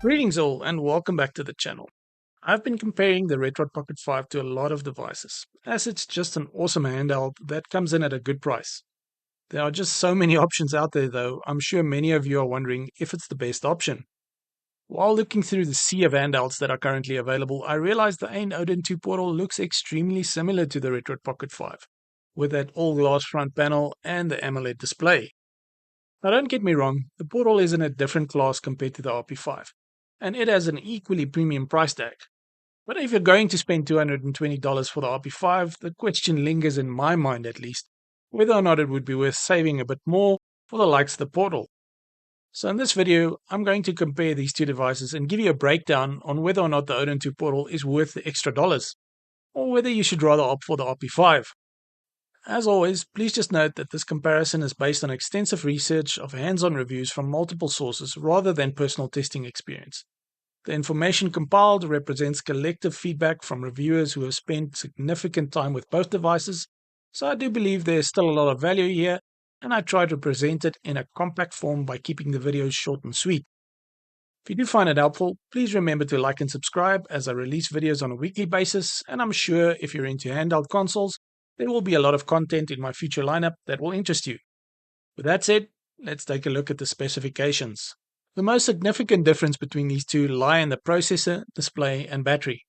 Greetings all and welcome back to the channel. I've been comparing the Retroid Pocket 5 to a lot of devices, as it's just an awesome handheld that comes in at a good price. There are just so many options out there though, I'm sure many of you are wondering if it's the best option. While looking through the sea of handhelds that are currently available, I realized the Ayn Odin 2 Portal looks extremely similar to the Retroid Pocket 5, with that all-glass front panel and the AMOLED display. Now don't get me wrong, the Portal is in a different class compared to the RP5, and it has an equally premium price tag. But if you're going to spend $220 for the RP5, the question lingers in my mind at least, whether or not it would be worth saving a bit more for the likes of the Portal. So in this video, I'm going to compare these two devices and give you a breakdown on whether or not the Odin 2 Portal is worth the extra dollars, or whether you should rather opt for the RP5. As always, please just note that this comparison is based on extensive research of hands-on reviews from multiple sources rather than personal testing experience. The information compiled represents collective feedback from reviewers who have spent significant time with both devices, so I do believe there is still a lot of value here, and I try to present it in a compact form by keeping the videos short and sweet. If you do find it helpful, please remember to like and subscribe as I release videos on a weekly basis, and I'm sure if you're into handheld consoles, there will be a lot of content in my future lineup that will interest you. With that said, let's take a look at the specifications. The most significant difference between these two lie in the processor, display, and battery.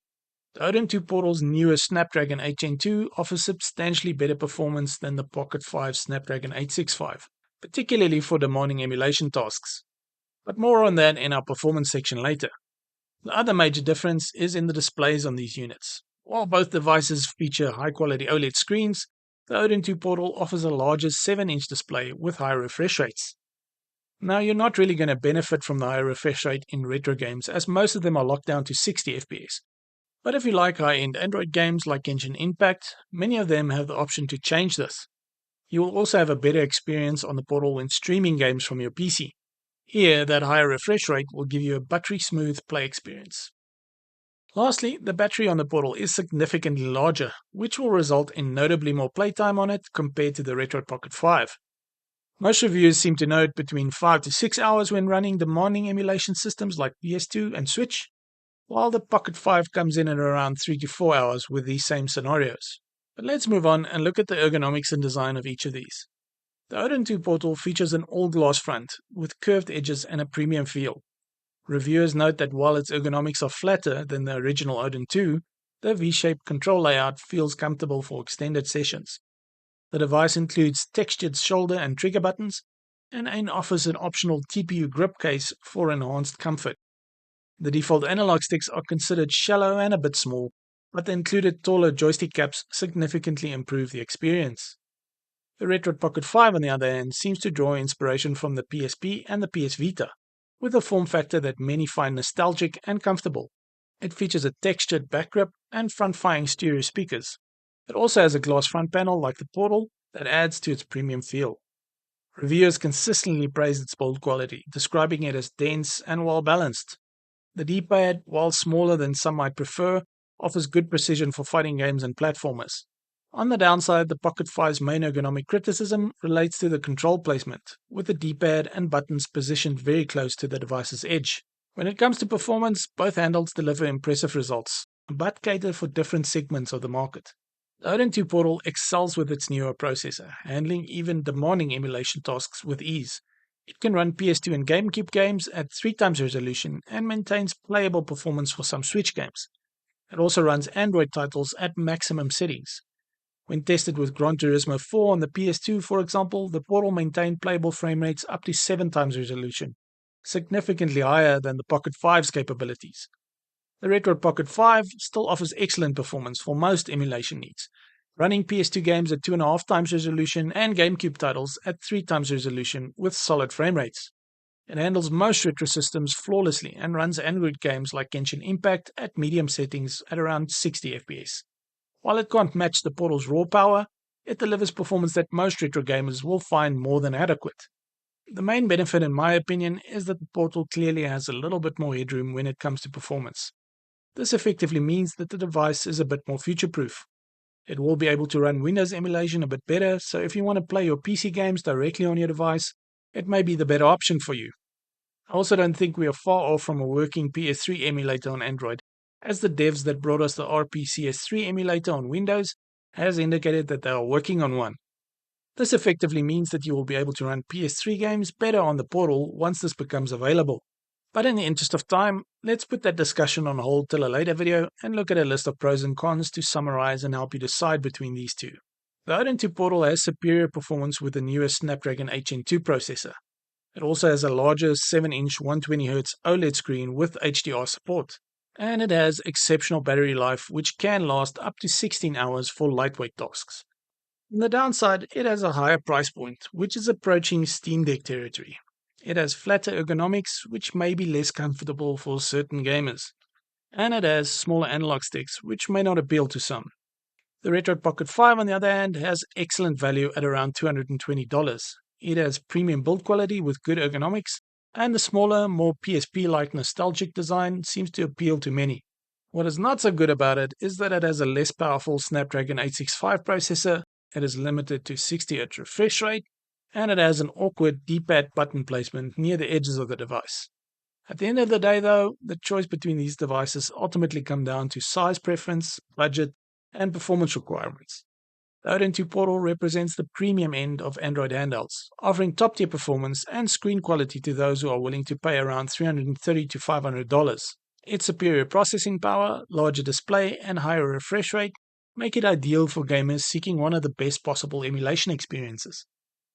The Odin 2 Portal's newest Snapdragon 8 Gen 2 offers substantially better performance than the Pocket 5's Snapdragon 865, particularly for demanding emulation tasks. But more on that in our performance section later. The other major difference is in the displays on these units. While both devices feature high-quality OLED screens, the Odin 2 Portal offers a larger 7-inch display with higher refresh rates. Now, you're not really going to benefit from the higher refresh rate in retro games, as most of them are locked down to 60 FPS. But if you like high-end Android games like Genshin Impact, many of them have the option to change this. You will also have a better experience on the Portal when streaming games from your PC. Here, that higher refresh rate will give you a buttery smooth play experience. Lastly, the battery on the Portal is significantly larger, which will result in notably more playtime on it compared to the Retroid Pocket 5. Most reviewers seem to note between 5 to 6 hours when running demanding emulation systems like PS2 and Switch, while the Pocket 5 comes in at around 3 to 4 hours with these same scenarios. But let's move on and look at the ergonomics and design of each of these. The Odin 2 Portal features an all-glass front with curved edges and a premium feel. Reviewers note that while its ergonomics are flatter than the original Odin 2, the V-shaped control layout feels comfortable for extended sessions. The device includes textured shoulder and trigger buttons, and Ayn offers an optional TPU grip case for enhanced comfort. The default analog sticks are considered shallow and a bit small, but the included taller joystick caps significantly improve the experience. The Retroid Pocket 5, on the other hand, seems to draw inspiration from the PSP and the PS Vita, with a form factor that many find nostalgic and comfortable. It features a textured back grip and front-firing stereo speakers. It also has a glass front panel like the Portal that adds to its premium feel. Reviewers consistently praise its build quality, describing it as dense and well-balanced. The D-pad, while smaller than some might prefer, offers good precision for fighting games and platformers. On the downside, the Pocket 5's main ergonomic criticism relates to the control placement, with the D-pad and buttons positioned very close to the device's edge. When it comes to performance, both handhelds deliver impressive results, but cater for different segments of the market. The Odin 2 Portal excels with its newer processor, handling even demanding emulation tasks with ease. It can run PS2 and GameCube games at 3 times resolution and maintains playable performance for some Switch games. It also runs Android titles at maximum settings. When tested with Gran Turismo 4 on the PS2, for example, the Portal maintained playable frame rates up to 7 times resolution, significantly higher than the Pocket 5's capabilities. The Retroid Pocket 5 still offers excellent performance for most emulation needs, running PS2 games at 2.5 times resolution and GameCube titles at 3 times resolution with solid frame rates. It handles most retro systems flawlessly and runs Android games like Genshin Impact at medium settings at around 60 FPS. While it can't match the Portal's raw power, it delivers performance that most retro gamers will find more than adequate. The main benefit, in my opinion, is that the Portal clearly has a little bit more headroom when it comes to performance. This effectively means that the device is a bit more future-proof. It will be able to run Windows emulation a bit better, so if you want to play your PC games directly on your device, it may be the better option for you. I also don't think we are far off from a working PS3 emulator on Android, as the devs that brought us the RPCS3 emulator on Windows has indicated that they are working on one. This effectively means that you will be able to run PS3 games better on the Portal once this becomes available. But in the interest of time, let's put that discussion on hold till a later video and look at a list of pros and cons to summarize and help you decide between these two. The Odin 2 Portal has superior performance with the newest Snapdragon 8 Gen 2 processor. It also has a larger 7-inch 120Hz OLED screen with HDR support. And it has exceptional battery life, which can last up to 16 hours for lightweight tasks. On the downside, it has a higher price point, which is approaching Steam Deck territory. It has flatter ergonomics, which may be less comfortable for certain gamers. And it has smaller analog sticks, which may not appeal to some. The Retroid Pocket 5, on the other hand, has excellent value at around $220. It has premium build quality with good ergonomics, and the smaller, more PSP-like nostalgic design seems to appeal to many. What is not so good about it is that it has a less powerful Snapdragon 865 processor, it is limited to 60Hz refresh rate, and it has an awkward D-pad button placement near the edges of the device. At the end of the day though, the choice between these devices ultimately come down to size preference, budget, and performance requirements. The Odin 2 Portal represents the premium end of Android handhelds, offering top-tier performance and screen quality to those who are willing to pay around $330 to $500. Its superior processing power, larger display, and higher refresh rate make it ideal for gamers seeking one of the best possible emulation experiences.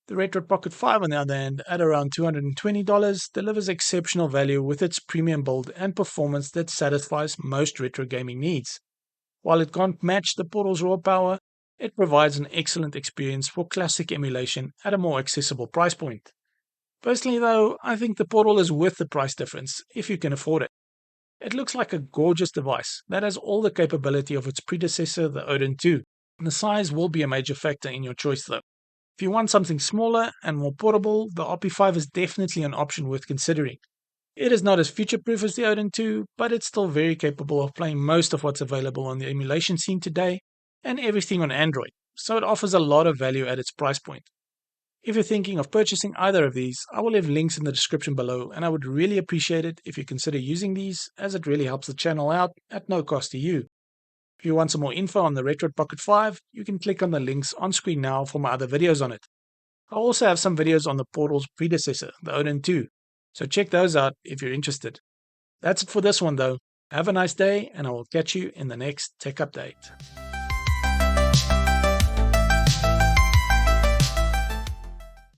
The Retroid Pocket 5, on the other hand, at around $220, delivers exceptional value with its premium build and performance that satisfies most retro gaming needs. While it can't match the Portal's raw power, it provides an excellent experience for classic emulation at a more accessible price point. Personally though, I think the Portal is worth the price difference if you can afford it. It looks like a gorgeous device that has all the capability of its predecessor, the Odin 2. The size will be a major factor in your choice though. If you want something smaller and more portable, the RP5 is definitely an option worth considering. It is not as future-proof as the Odin 2, but it's still very capable of playing most of what's available on the emulation scene today and everything on Android, so it offers a lot of value at its price point. If you're thinking of purchasing either of these, I will leave links in the description below, and I would really appreciate it if you consider using these, as it really helps the channel out at no cost to you. If you want some more info on the Retroid Pocket 5, you can click on the links on screen now for my other videos on it. I also have some videos on the Portal's predecessor, the Odin 2, so check those out if you're interested. That's it for this one though. Have a nice day, and I will catch you in the next tech update.